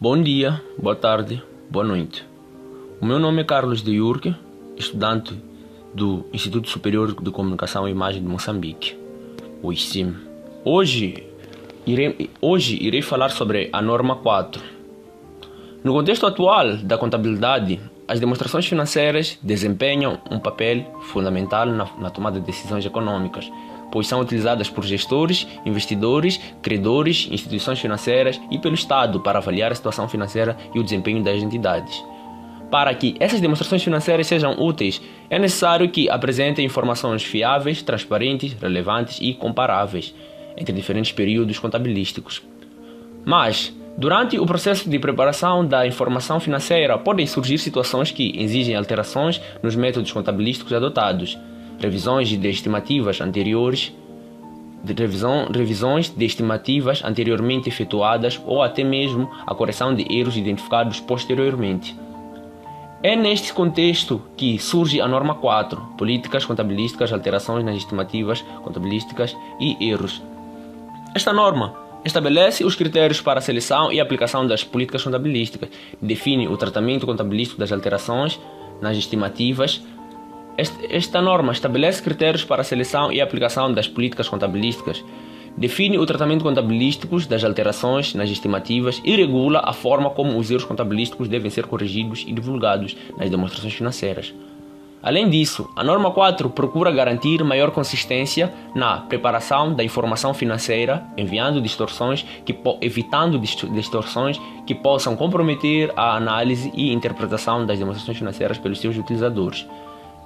Bom dia, boa tarde, boa noite. O meu nome é Carlos de Yurque, estudante do Instituto Superior de Comunicação e Imagem de Moçambique, o ICIM. Hoje irei falar sobre a norma 4. No contexto atual da contabilidade, as demonstrações financeiras desempenham um papel fundamental na tomada de decisões econômicas, pois são utilizadas por gestores, investidores, credores, instituições financeiras e pelo Estado para avaliar a situação financeira e o desempenho das entidades. Para que essas demonstrações financeiras sejam úteis, é necessário que apresentem informações fiáveis, transparentes, relevantes e comparáveis entre diferentes períodos contabilísticos. Mas, durante o processo de preparação da informação financeira, podem surgir situações que exigem alterações nos métodos contabilísticos adotados, revisões de estimativas anteriormente efetuadas ou até mesmo a correção de erros identificados posteriormente. É neste contexto que surge a norma 4, políticas contabilísticas, alterações nas estimativas contabilísticas e erros. Esta norma estabelece os critérios para a seleção e aplicação das políticas contabilísticas, define o tratamento contabilístico das alterações nas estimativas. Esta norma estabelece critérios para a seleção e aplicação das políticas contabilísticas, define o tratamento contabilístico das alterações nas estimativas e regula a forma como os erros contabilísticos devem ser corrigidos e divulgados nas demonstrações financeiras. Além disso, a norma 4 procura garantir maior consistência na preparação da informação financeira, evitando distorções que possam comprometer a análise e interpretação das demonstrações financeiras pelos seus utilizadores.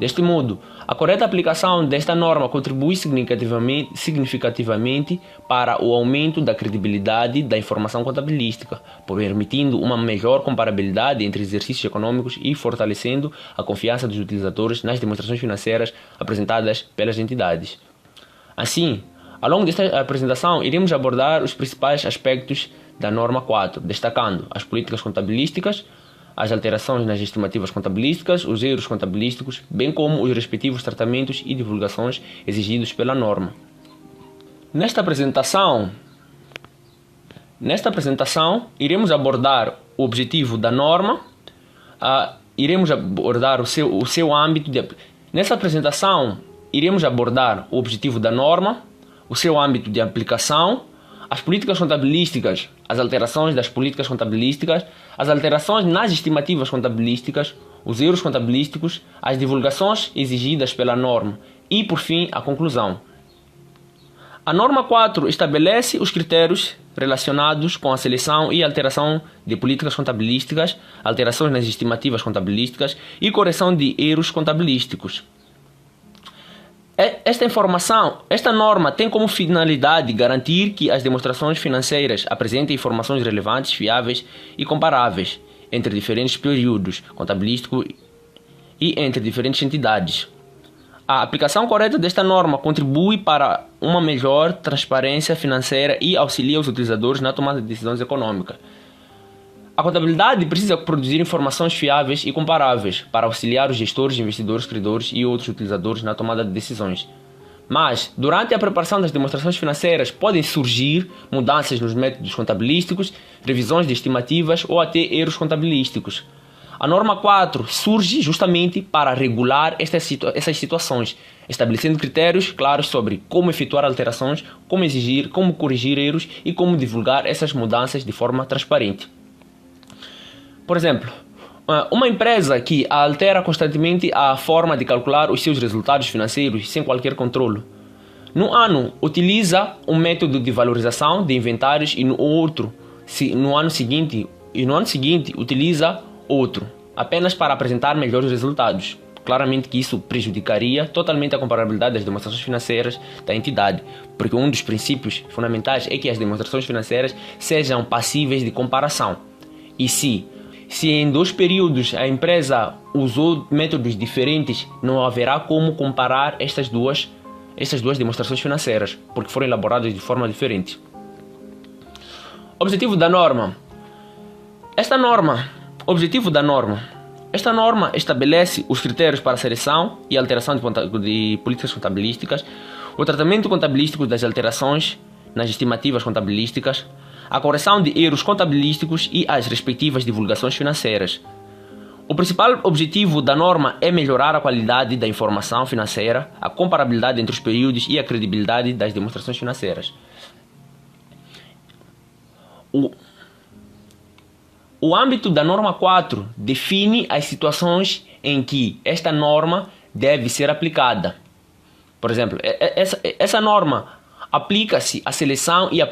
Deste modo, a correta aplicação desta norma contribui significativamente para o aumento da credibilidade da informação contabilística, permitindo uma melhor comparabilidade entre exercícios econômicos e fortalecendo a confiança dos utilizadores nas demonstrações financeiras apresentadas pelas entidades. Assim, ao longo desta apresentação, iremos abordar os principais aspectos da norma 4, destacando as políticas contabilísticas, as alterações nas estimativas contabilísticas, os erros contabilísticos, bem como os respectivos tratamentos e divulgações exigidos pela norma. Nesta apresentação, iremos abordar o objetivo da norma, iremos abordar o seu âmbito de... Nessa apresentação, iremos abordar o objetivo da norma, o seu âmbito de aplicação, as políticas contabilísticas, as alterações das políticas contabilísticas, as alterações nas estimativas contabilísticas, os erros contabilísticos, as divulgações exigidas pela norma e, por fim, a conclusão. A norma 4 estabelece os critérios relacionados com a seleção e alteração de políticas contabilísticas, alterações nas estimativas contabilísticas e correção de erros contabilísticos. Esta norma tem como finalidade garantir que as demonstrações financeiras apresentem informações relevantes, fiáveis e comparáveis entre diferentes períodos contabilísticos e entre diferentes entidades. A aplicação correta desta norma contribui para uma melhor transparência financeira e auxilia os utilizadores na tomada de decisões econômicas. A contabilidade precisa produzir informações fiáveis e comparáveis para auxiliar os gestores, investidores, credores e outros utilizadores na tomada de decisões. Mas, durante a preparação das demonstrações financeiras, podem surgir mudanças nos métodos contabilísticos, revisões de estimativas ou até erros contabilísticos. A norma 4 surge justamente para regular essas situações, estabelecendo critérios claros sobre como efetuar alterações, como corrigir erros e como divulgar essas mudanças de forma transparente. Por exemplo, uma empresa que altera constantemente a forma de calcular os seus resultados financeiros sem qualquer controle. No ano, utiliza um método de valorização de inventários e no ano seguinte utiliza outro, apenas para apresentar melhores resultados. Claramente que isso prejudicaria totalmente a comparabilidade das demonstrações financeiras da entidade, porque um dos princípios fundamentais é que as demonstrações financeiras sejam passíveis de comparação. E se em 2 períodos a empresa usou métodos diferentes, não haverá como comparar estas duas demonstrações financeiras, porque foram elaboradas de forma diferente. Objetivo da norma. Esta norma estabelece os critérios para a seleção e alteração de políticas contabilísticas, o tratamento contabilístico das alterações nas estimativas contabilísticas, a correção de erros contabilísticos e as respectivas divulgações financeiras. O principal objetivo da norma é melhorar a qualidade da informação financeira, a comparabilidade entre os períodos e a credibilidade das demonstrações financeiras. O âmbito da norma 4 define as situações em que esta norma deve ser aplicada. Por exemplo, essa norma aplica-se à seleção e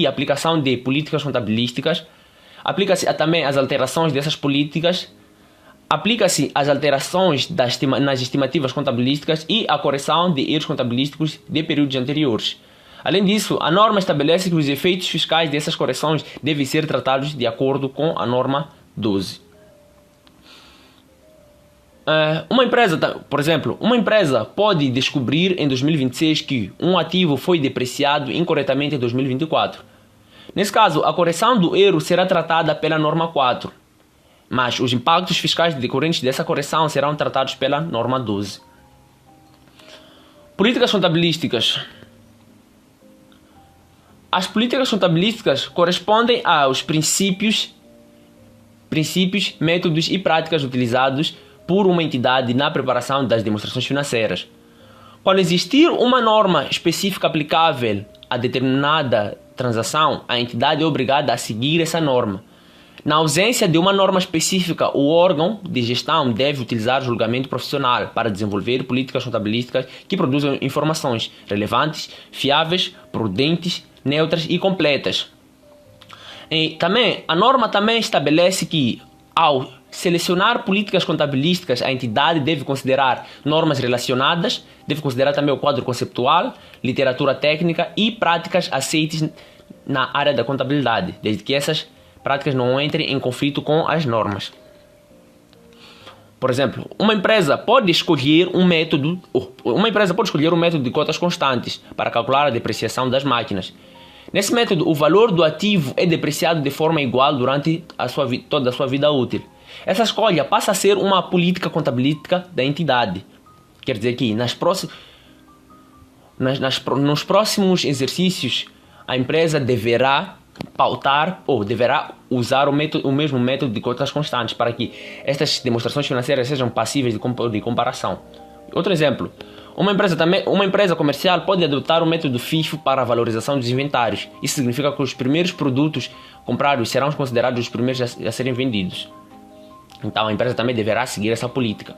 aplicação de políticas contabilísticas, aplica-se também às alterações dessas políticas, aplica-se às alterações nas estimativas contabilísticas e à correção de erros contabilísticos de períodos anteriores. Além disso, a norma estabelece que os efeitos fiscais dessas correções devem ser tratados de acordo com a norma 12. Por exemplo, uma empresa pode descobrir em 2026 que um ativo foi depreciado incorretamente em 2024. Nesse caso, a correção do erro será tratada pela norma 4, mas os impactos fiscais decorrentes dessa correção serão tratados pela norma 12. Políticas contabilísticas. As políticas contabilísticas correspondem aos princípios, métodos e práticas utilizados por uma entidade na preparação das demonstrações financeiras. Quando existir uma norma específica aplicável a determinada transação, a entidade é obrigada a seguir essa norma. Na ausência de uma norma específica, o órgão de gestão deve utilizar julgamento profissional para desenvolver políticas contabilísticas que produzam informações relevantes, fiáveis, prudentes, neutras e completas. A norma também estabelece que, ao selecionar políticas contabilísticas, a entidade deve considerar normas relacionadas, deve considerar também o quadro conceptual, literatura técnica e práticas aceites na área da contabilidade, desde que essas práticas não entrem em conflito com as normas. Por exemplo, uma empresa pode escolher um método de cotas constantes para calcular a depreciação das máquinas. Nesse método, o valor do ativo é depreciado de forma igual durante toda a sua vida útil. Essa escolha passa a ser uma política contabilística da entidade. Quer dizer que nos próximos exercícios, a empresa deverá pautar ou deverá usar o mesmo método de cotas constantes para que estas demonstrações financeiras sejam passíveis de comparação. Outro exemplo, uma empresa comercial pode adotar o método FIFO para a valorização dos inventários. Isso significa que os primeiros produtos comprados serão considerados os primeiros a serem vendidos. Então a empresa também deverá seguir essa política.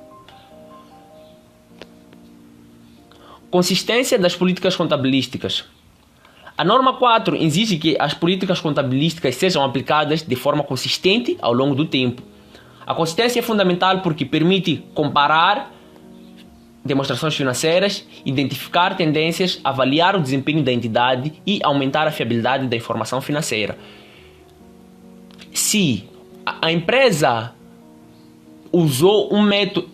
Consistência das políticas contabilísticas. A norma 4 exige que as políticas contabilísticas sejam aplicadas de forma consistente ao longo do tempo. A consistência é fundamental porque permite comparar demonstrações financeiras, identificar tendências, avaliar o desempenho da entidade e aumentar a fiabilidade da informação financeira. Se a empresa usa um método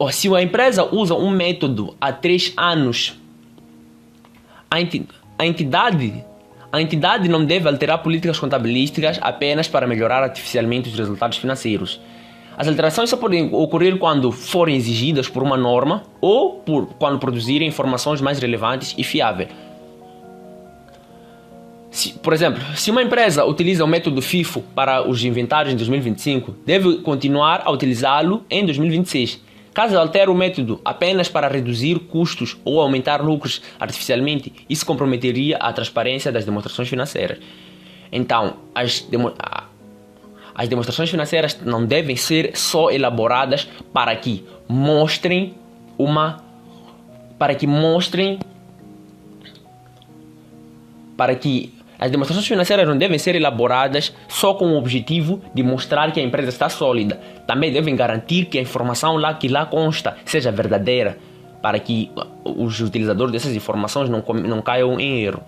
há 3 anos, a entidade não deve alterar políticas contabilísticas apenas para melhorar artificialmente os resultados financeiros. As alterações só podem ocorrer quando forem exigidas por uma norma ou quando produzirem informações mais relevantes e fiáveis. Por exemplo, se uma empresa utiliza o método FIFO para os inventários em 2025, deve continuar a utilizá-lo em 2026. Caso altere o método apenas para reduzir custos ou aumentar lucros artificialmente, isso comprometeria a transparência das demonstrações financeiras. Então, as demonstrações financeiras não devem ser só elaboradas para que mostrem as demonstrações financeiras não devem ser elaboradas só com o objetivo de mostrar que a empresa está sólida. Também devem garantir que a informação que lá consta seja verdadeira, para que os utilizadores dessas informações não caiam em erro.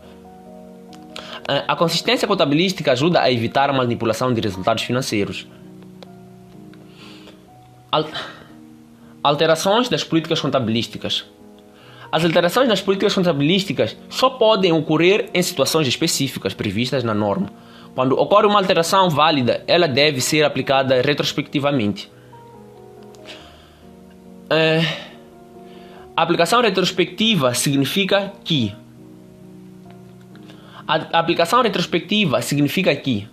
A consistência contabilística ajuda a evitar a manipulação de resultados financeiros. Alterações das políticas contabilísticas. As alterações nas políticas contabilísticas só podem ocorrer em situações específicas previstas na norma. Quando ocorre uma alteração válida, ela deve ser aplicada retrospectivamente. A aplicação retrospectiva significa que A aplicação retrospectiva significa que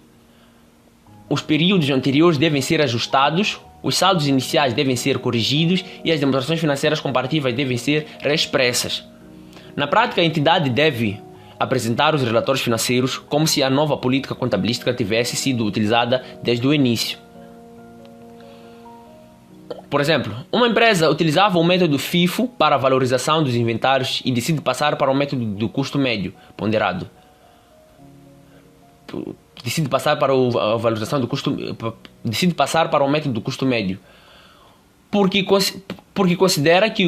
os períodos anteriores devem ser ajustados, os saldos iniciais devem ser corrigidos e as demonstrações financeiras comparativas devem ser reexpressas. Na prática, a entidade deve apresentar os relatórios financeiros como se a nova política contabilística tivesse sido utilizada desde o início. Por exemplo, uma empresa utilizava o método FIFO para a valorização dos inventários e decide passar para o método do custo médio ponderado. Decide passar para a valorização do custo, decide passar para o método do custo médio, porque considera que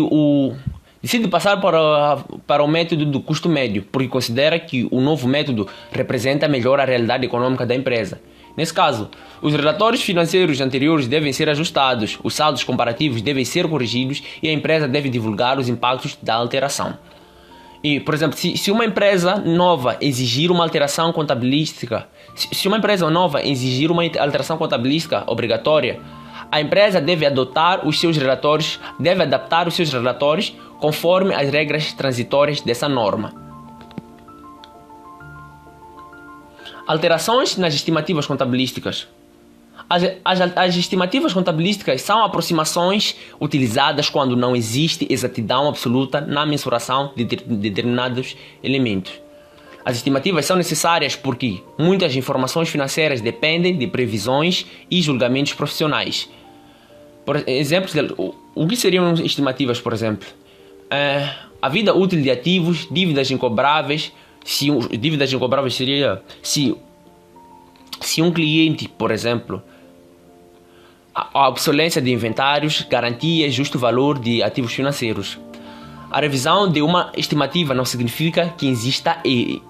decide passar para o método do custo médio, porque considera que o novo método representa melhor a realidade econômica da empresa. Nesse caso, os relatórios financeiros anteriores devem ser ajustados, os saldos comparativos devem ser corrigidos e a empresa deve divulgar os impactos da alteração. E, por exemplo, se uma empresa nova exigir uma alteração contabilística, se uma empresa nova exigir uma alteração contabilística obrigatória, a empresa deve adaptar os seus relatórios conforme as regras transitórias dessa norma. Alterações nas estimativas contabilísticas. As estimativas contabilísticas são aproximações utilizadas quando não existe exatidão absoluta na mensuração de determinados elementos. As estimativas são necessárias porque muitas informações financeiras dependem de previsões e julgamentos profissionais. Por exemplo, o que seriam estimativas, por exemplo? A vida útil de ativos, dívidas incobráveis. Dívidas incobráveis seria se um cliente, por exemplo, a obsolência de inventários, garantia justo valor de ativos financeiros. A revisão de uma estimativa não significa que exista erro.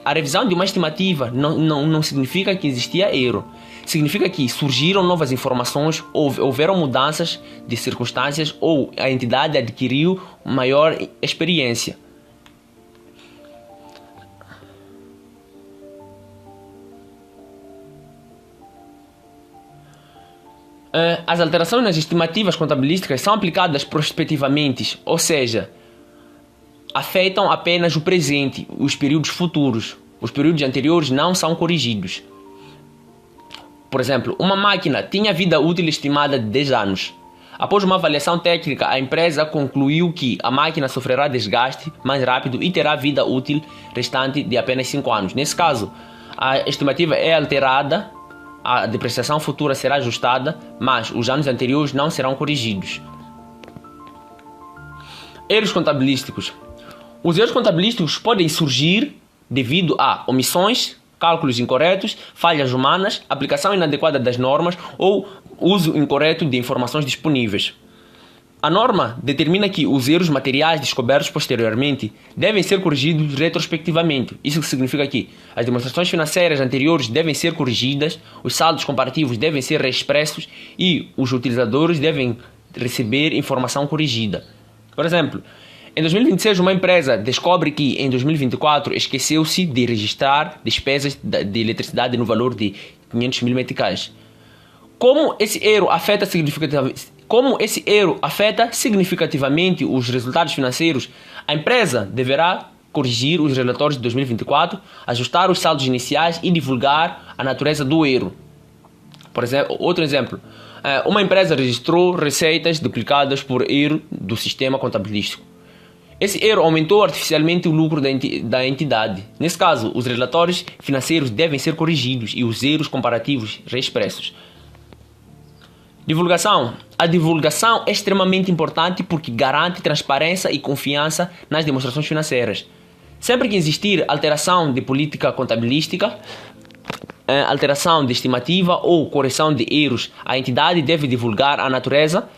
A revisão de uma estimativa não significa que existia erro. Significa que surgiram novas informações, houveram mudanças de circunstâncias ou a entidade adquiriu maior experiência. As alterações nas estimativas contabilísticas são aplicadas prospectivamente, ou seja, afetam apenas o presente, os períodos futuros. Os períodos anteriores não são corrigidos. Por exemplo, uma máquina tinha vida útil estimada de 10 anos. Após uma avaliação técnica, a empresa concluiu que a máquina sofrerá desgaste mais rápido e terá vida útil restante de apenas 5 anos. Nesse caso, a estimativa é alterada, a depreciação futura será ajustada, mas os anos anteriores não serão corrigidos. Erros contabilísticos. Os erros contabilísticos podem surgir devido a omissões, cálculos incorretos, falhas humanas, aplicação inadequada das normas ou uso incorreto de informações disponíveis. A norma determina que os erros materiais descobertos posteriormente devem ser corrigidos retrospectivamente. Isso significa que as demonstrações financeiras anteriores devem ser corrigidas, os saldos comparativos devem ser reexpressos e os utilizadores devem receber informação corrigida. Por exemplo, em 2026 uma empresa descobre que em 2024 esqueceu-se de registrar despesas de eletricidade no valor de 500 mil meticais. Como esse erro afeta significativamente os resultados financeiros, a empresa deverá corrigir os relatórios de 2024, ajustar os saldos iniciais e divulgar a natureza do erro. Por exemplo, outro exemplo, uma empresa registrou receitas duplicadas por erro do sistema contabilístico. Esse erro aumentou artificialmente o lucro da entidade. Nesse caso, os relatórios financeiros devem ser corrigidos e os erros comparativos reexpressos. Divulgação. A divulgação é extremamente importante porque garante transparência e confiança nas demonstrações financeiras. Sempre que existir alteração de política contabilística, alteração de estimativa ou correção de erros, a entidade deve divulgar a natureza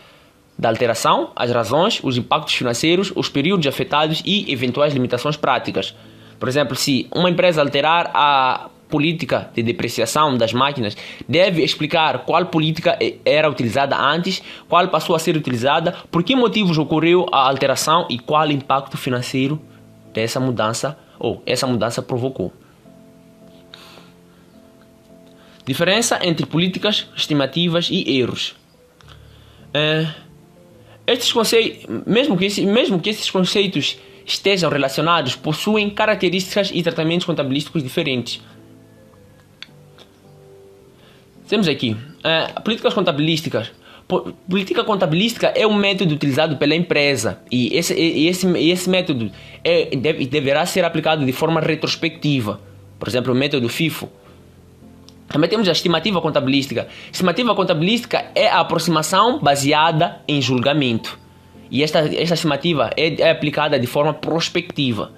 da alteração, as razões, os impactos financeiros, os períodos afetados e eventuais limitações práticas. Por exemplo, se uma empresa alterar a política de depreciação das máquinas, deve explicar qual política era utilizada antes, qual passou a ser utilizada, por que motivos ocorreu a alteração e qual impacto financeiro dessa mudança ou essa mudança provocou. Diferença entre políticas, estimativas e erros. Estes conceitos, mesmo que esses conceitos estejam relacionados possuem características e tratamentos contabilísticos diferentes. Temos aqui políticas contabilísticas. Política contabilística é um método utilizado pela empresa e esse método deverá ser aplicado de forma retrospectiva. Por exemplo, o método FIFO. Também temos a estimativa contabilística. Estimativa contabilística é a aproximação baseada em julgamento. E esta estimativa é aplicada de forma prospectiva.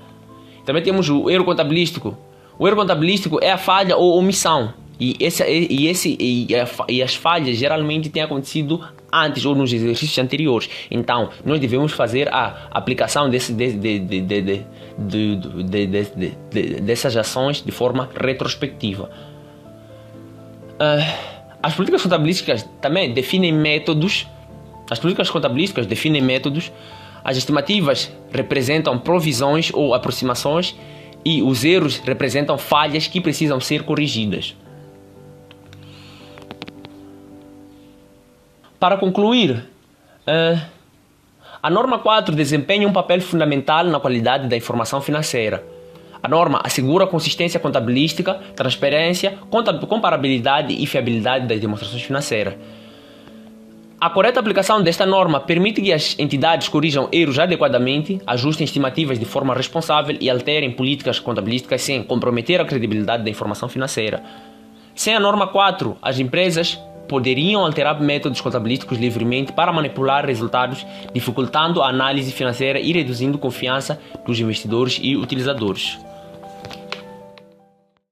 Também temos o erro contabilístico. O erro contabilístico é a falha ou omissão. E as falhas geralmente têm acontecido antes ou nos exercícios anteriores. Então, nós devemos fazer a aplicação dessas ações de forma retrospectiva. As políticas contabilísticas também definem métodos. As políticas contabilísticas definem métodos. As estimativas representam provisões ou aproximações. E os erros representam falhas que precisam ser corrigidas. Para concluir, a norma 4 desempenha um papel fundamental na qualidade da informação financeira. A norma assegura consistência contabilística, transparência, comparabilidade e fiabilidade das demonstrações financeiras. A correta aplicação desta norma permite que as entidades corrijam erros adequadamente, ajustem estimativas de forma responsável e alterem políticas contabilísticas sem comprometer a credibilidade da informação financeira. Sem a norma 4, as empresas poderiam alterar métodos contabilísticos livremente para manipular resultados, dificultando a análise financeira e reduzindo a confiança dos investidores e utilizadores.